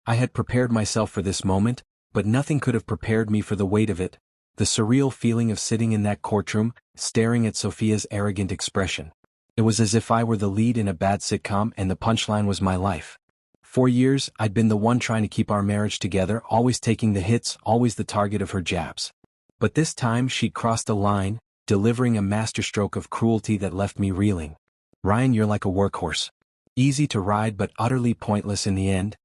I had prepared myself for this moment, but nothing could have prepared me for the weight of it, the surreal feeling of sitting in that courtroom, staring at Sophia's arrogant expression. It was as if I were the lead in a bad sitcom and the punchline was my life. For years, I'd been the one trying to keep our marriage together, always taking the hits, always the target of her jabs. But this time she'd crossed a line, delivering a masterstroke of cruelty that left me reeling. "Ryan, you're like a workhorse. Easy to ride but utterly pointless in the end."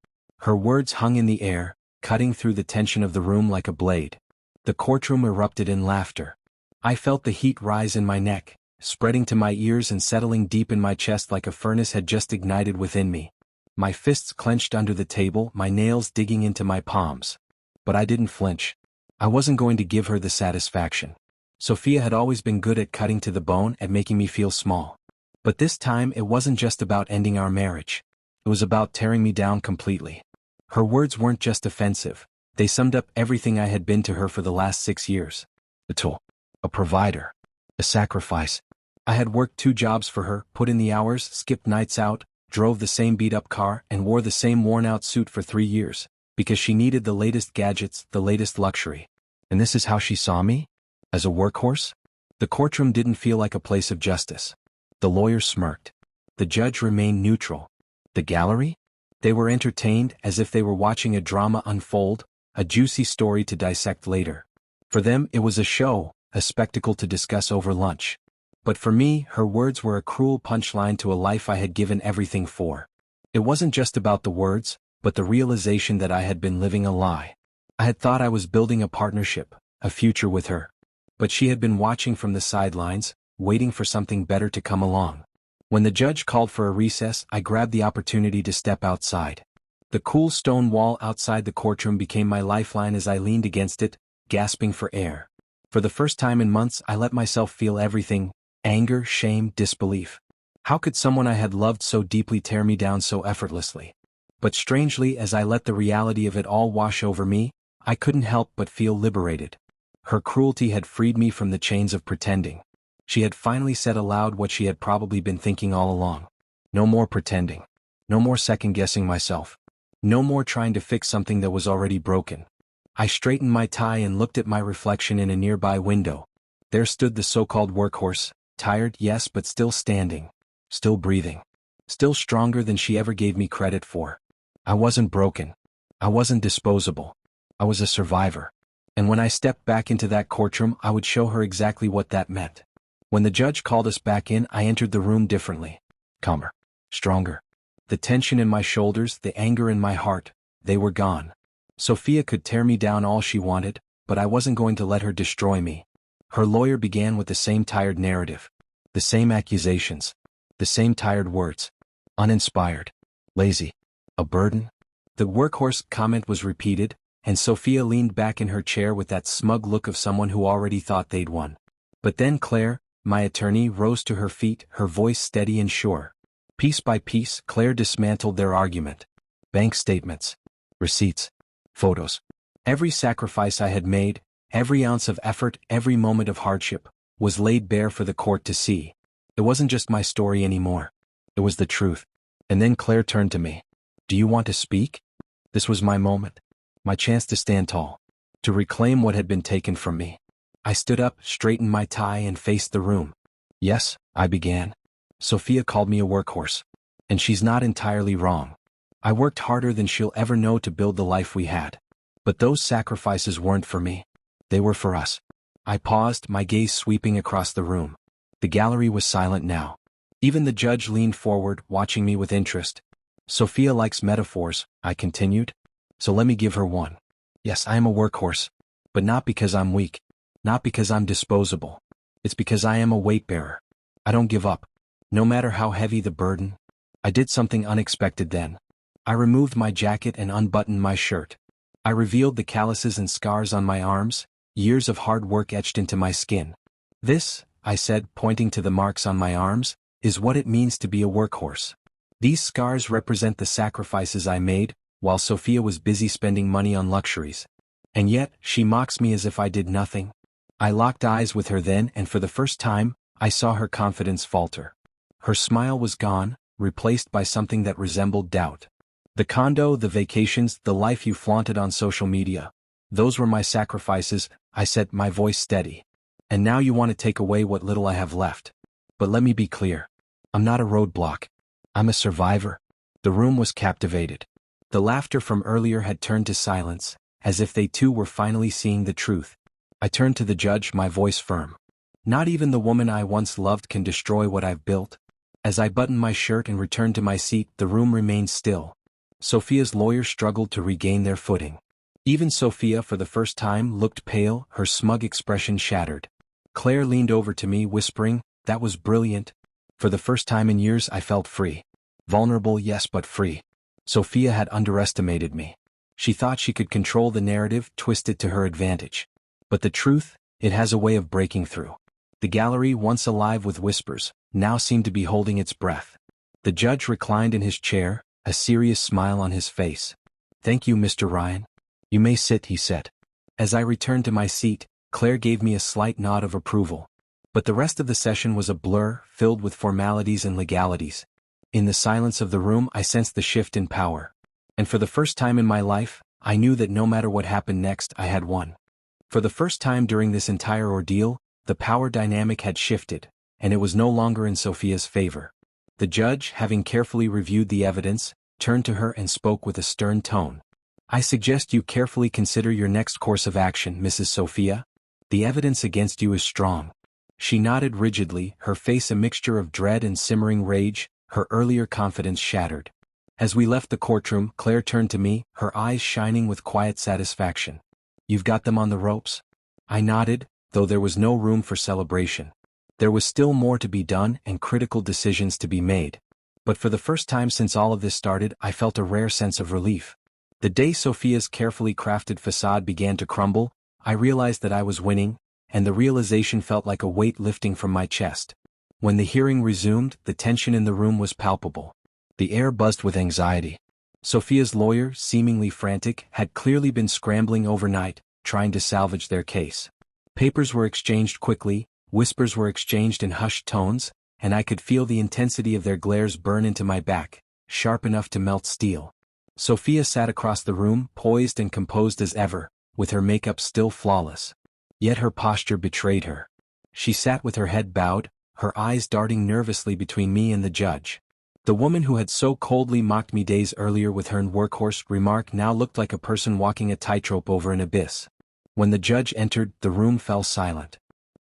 Her words hung in the air, cutting through the tension of the room like a blade. The courtroom erupted in laughter. I felt the heat rise in my neck, spreading to my ears and settling deep in my chest like a furnace had just ignited within me. My fists clenched under the table, my nails digging into my palms. But I didn't flinch. I wasn't going to give her the satisfaction. Sophia had always been good at cutting to the bone, at making me feel small. But this time it wasn't just about ending our marriage. It was about tearing me down completely. Her words weren't just offensive. They summed up everything I had been to her for the last 6 years. A tool. A provider. A sacrifice. I had worked 2 jobs for her, put in the hours, skipped nights out, drove the same beat-up car, and wore the same worn-out suit for 3 years, because she needed the latest gadgets, the latest luxury. And this is how she saw me? As a workhorse? The courtroom didn't feel like a place of justice. The lawyer smirked. The judge remained neutral. The gallery? They were entertained as if they were watching a drama unfold, a juicy story to dissect later. For them it was a show, a spectacle to discuss over lunch. But for me, her words were a cruel punchline to a life I had given everything for. It wasn't just about the words, but the realization that I had been living a lie. I had thought I was building a partnership, a future with her. But she had been watching from the sidelines, waiting for something better to come along. When the judge called for a recess, I grabbed the opportunity to step outside. The cool stone wall outside the courtroom became my lifeline as I leaned against it, gasping for air. For the first time in months, I let myself feel everything: anger, shame, disbelief. How could someone I had loved so deeply tear me down so effortlessly? But strangely, as I let the reality of it all wash over me, I couldn't help but feel liberated. Her cruelty had freed me from the chains of pretending. She had finally said aloud what she had probably been thinking all along. No more pretending. No more second-guessing myself. No more trying to fix something that was already broken. I straightened my tie and looked at my reflection in a nearby window. There stood the so-called workhorse, tired, yes, but still standing. Still breathing. Still stronger than she ever gave me credit for. I wasn't broken. I wasn't disposable. I was a survivor. And when I stepped back into that courtroom, I would show her exactly what that meant. When the judge called us back in, I entered the room differently. Calmer. Stronger. The tension in my shoulders, the anger in my heart, they were gone. Sophia could tear me down all she wanted, but I wasn't going to let her destroy me. Her lawyer began with the same tired narrative. The same accusations. The same tired words. Uninspired. Lazy. A burden. The workhorse comment was repeated, and Sophia leaned back in her chair with that smug look of someone who already thought they'd won. But then Claire, my attorney, rose to her feet, her voice steady and sure. Piece by piece, Claire dismantled their argument. Bank statements. Receipts. Photos. Every sacrifice I had made, every ounce of effort, every moment of hardship, was laid bare for the court to see. It wasn't just my story anymore. It was the truth. And then Claire turned to me. "Do you want to speak?" This was my moment. My chance to stand tall. To reclaim what had been taken from me. I stood up, straightened my tie, and faced the room. "Yes," I began. "Sophia called me a workhorse. And she's not entirely wrong. I worked harder than she'll ever know to build the life we had. But those sacrifices weren't for me. They were for us." I paused, my gaze sweeping across the room. The gallery was silent now. Even the judge leaned forward, watching me with interest. "Sophia likes metaphors," I continued. "So let me give her one. Yes, I am a workhorse. But not because I'm weak. Not because I'm disposable. It's because I am a weight-bearer. I don't give up. No matter how heavy the burden." I did something unexpected then. I removed my jacket and unbuttoned my shirt. I revealed the calluses and scars on my arms, years of hard work etched into my skin. "This," I said, pointing to the marks on my arms, "is what it means to be a workhorse. These scars represent the sacrifices I made, while Sophia was busy spending money on luxuries. And yet, she mocks me as if I did nothing." I locked eyes with her then, and for the first time, I saw her confidence falter. Her smile was gone, replaced by something that resembled doubt. The condo, the vacations, the life you flaunted on social media. Those were my sacrifices, I said, my voice steady. And now you want to take away what little I have left. But let me be clear. I'm not a roadblock. I'm a survivor. The room was captivated. The laughter from earlier had turned to silence, as if they too were finally seeing the truth. I turned to the judge, my voice firm. Not even the woman I once loved can destroy what I've built. As I buttoned my shirt and returned to my seat, the room remained still. Sophia's lawyer struggled to regain their footing. Even Sophia, for the first time, looked pale, her smug expression shattered. Claire leaned over to me, whispering, "That was brilliant." For the first time in years I felt free. Vulnerable, yes, but free. Sophia had underestimated me. She thought she could control the narrative, twist it to her advantage. But the truth, it has a way of breaking through. The gallery, once alive with whispers, now seemed to be holding its breath. The judge reclined in his chair, a serious smile on his face. "Thank you, Mr. Ryan. You may sit," he said. As I returned to my seat, Claire gave me a slight nod of approval. But the rest of the session was a blur, filled with formalities and legalities. In the silence of the room I sensed the shift in power. And for the first time in my life, I knew that no matter what happened next, I had won. For the first time during this entire ordeal, the power dynamic had shifted, and it was no longer in Sophia's favor. The judge, having carefully reviewed the evidence, turned to her and spoke with a stern tone. "I suggest you carefully consider your next course of action, Mrs. Sophia. The evidence against you is strong." She nodded rigidly, her face a mixture of dread and simmering rage, her earlier confidence shattered. As we left the courtroom, Claire turned to me, her eyes shining with quiet satisfaction. "You've got them on the ropes?" I nodded, though there was no room for celebration. There was still more to be done and critical decisions to be made. But for the first time since all of this started, I felt a rare sense of relief. The day Sophia's carefully crafted facade began to crumble, I realized that I was winning, and the realization felt like a weight lifting from my chest. When the hearing resumed, the tension in the room was palpable. The air buzzed with anxiety. Sophia's lawyer, seemingly frantic, had clearly been scrambling overnight, trying to salvage their case. Papers were exchanged quickly, whispers were exchanged in hushed tones, and I could feel the intensity of their glares burn into my back, sharp enough to melt steel. Sophia sat across the room, poised and composed as ever, with her makeup still flawless. Yet her posture betrayed her. She sat with her head bowed, her eyes darting nervously between me and the judge. The woman who had so coldly mocked me days earlier with her workhorse remark now looked like a person walking a tightrope over an abyss. When the judge entered, the room fell silent.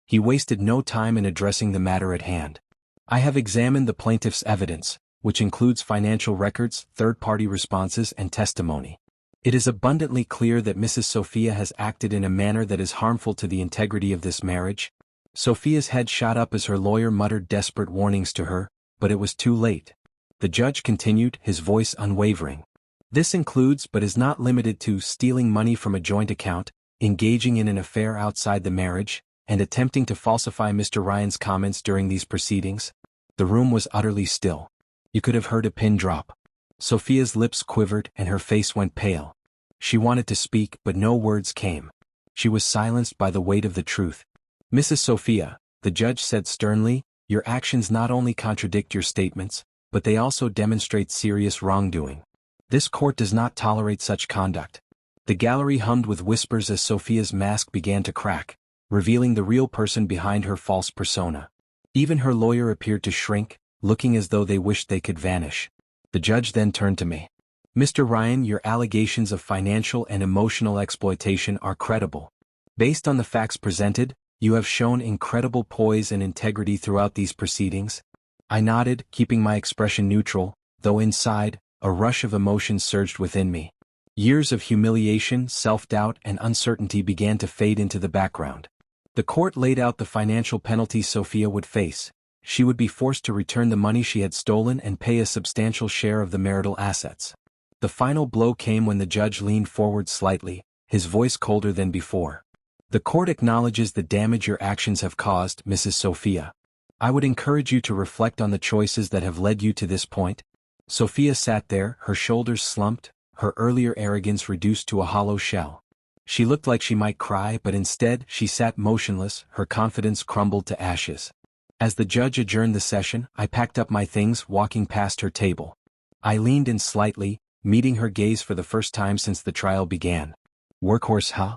He wasted no time in addressing the matter at hand. "I have examined the plaintiff's evidence, which includes financial records, third-party responses, and testimony. It is abundantly clear that Mrs. Sophia has acted in a manner that is harmful to the integrity of this marriage." Sophia's head shot up as her lawyer muttered desperate warnings to her, but it was too late. The judge continued, his voice unwavering. "This includes but is not limited to stealing money from a joint account, engaging in an affair outside the marriage, and attempting to falsify Mr. Ryan's comments during these proceedings." The room was utterly still. You could have heard a pin drop. Sophia's lips quivered and her face went pale. She wanted to speak, but no words came. She was silenced by the weight of the truth. "Mrs. Sophia," the judge said sternly, "your actions not only contradict your statements, but they also demonstrate serious wrongdoing. This court does not tolerate such conduct." The gallery hummed with whispers as Sophia's mask began to crack, revealing the real person behind her false persona. Even her lawyer appeared to shrink, looking as though they wished they could vanish. The judge then turned to me. "Mr. Ryan, your allegations of financial and emotional exploitation are credible. Based on the facts presented, you have shown incredible poise and integrity throughout these proceedings." I nodded, keeping my expression neutral, though inside, a rush of emotion surged within me. Years of humiliation, self-doubt, and uncertainty began to fade into the background. The court laid out the financial penalties Sophia would face. She would be forced to return the money she had stolen and pay a substantial share of the marital assets. The final blow came when the judge leaned forward slightly, his voice colder than before. "The court acknowledges the damage your actions have caused, Mrs. Sophia. I would encourage you to reflect on the choices that have led you to this point." Sophia sat there, her shoulders slumped, her earlier arrogance reduced to a hollow shell. She looked like she might cry, but instead, she sat motionless, her confidence crumbled to ashes. As the judge adjourned the session, I packed up my things, walking past her table. I leaned in slightly, meeting her gaze for the first time since the trial began. "Workhorse, huh?"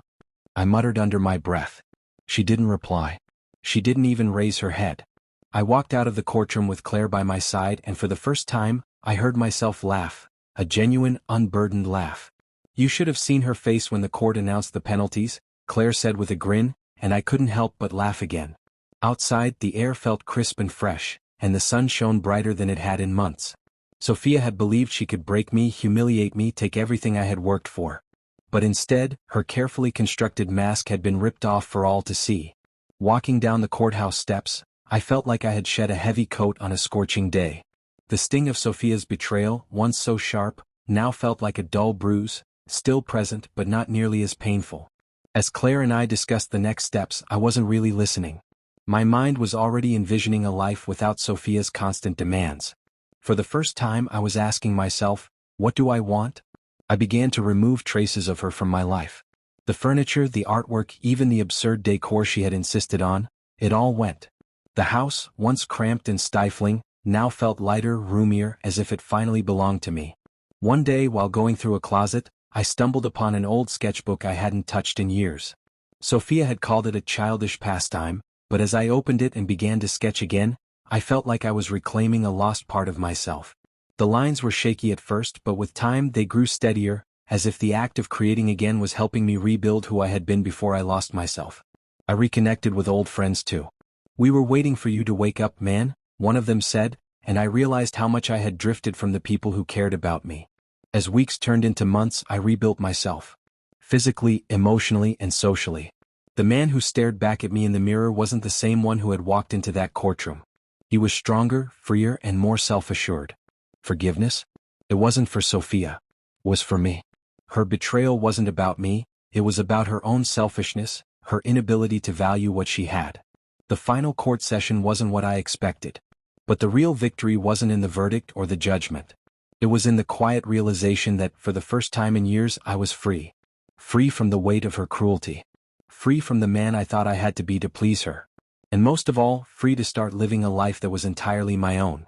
I muttered under my breath. She didn't reply. She didn't even raise her head. I walked out of the courtroom with Claire by my side, and for the first time, I heard myself laugh, a genuine, unburdened laugh. "You should have seen her face when the court announced the penalties," Claire said with a grin, and I couldn't help but laugh again. Outside, the air felt crisp and fresh, and the sun shone brighter than it had in months. Sophia had believed she could break me, humiliate me, take everything I had worked for. But instead, her carefully constructed mask had been ripped off for all to see. Walking down the courthouse steps, I felt like I had shed a heavy coat on a scorching day. The sting of Sophia's betrayal, once so sharp, now felt like a dull bruise, still present but not nearly as painful. As Claire and I discussed the next steps, I wasn't really listening. My mind was already envisioning a life without Sophia's constant demands. For the first time, I was asking myself, what do I want? I began to remove traces of her from my life. The furniture, the artwork, even the absurd decor she had insisted on, it all went. The house, once cramped and stifling, now felt lighter, roomier, as if it finally belonged to me. One day, while going through a closet, I stumbled upon an old sketchbook I hadn't touched in years. Sophia had called it a childish pastime, but as I opened it and began to sketch again, I felt like I was reclaiming a lost part of myself. The lines were shaky at first, but with time they grew steadier, as if the act of creating again was helping me rebuild who I had been before I lost myself. I reconnected with old friends too. "We were waiting for you to wake up, man," one of them said, and I realized how much I had drifted from the people who cared about me. As weeks turned into months, I rebuilt myself. Physically, emotionally, and socially. The man who stared back at me in the mirror wasn't the same one who had walked into that courtroom. He was stronger, freer, and more self-assured. Forgiveness? It wasn't for Sophia. It was for me. Her betrayal wasn't about me, it was about her own selfishness, her inability to value what she had. The final court session wasn't what I expected. But the real victory wasn't in the verdict or the judgment. It was in the quiet realization that, for the first time in years, I was free. Free from the weight of her cruelty. Free from the man I thought I had to be to please her. And most of all, free to start living a life that was entirely my own.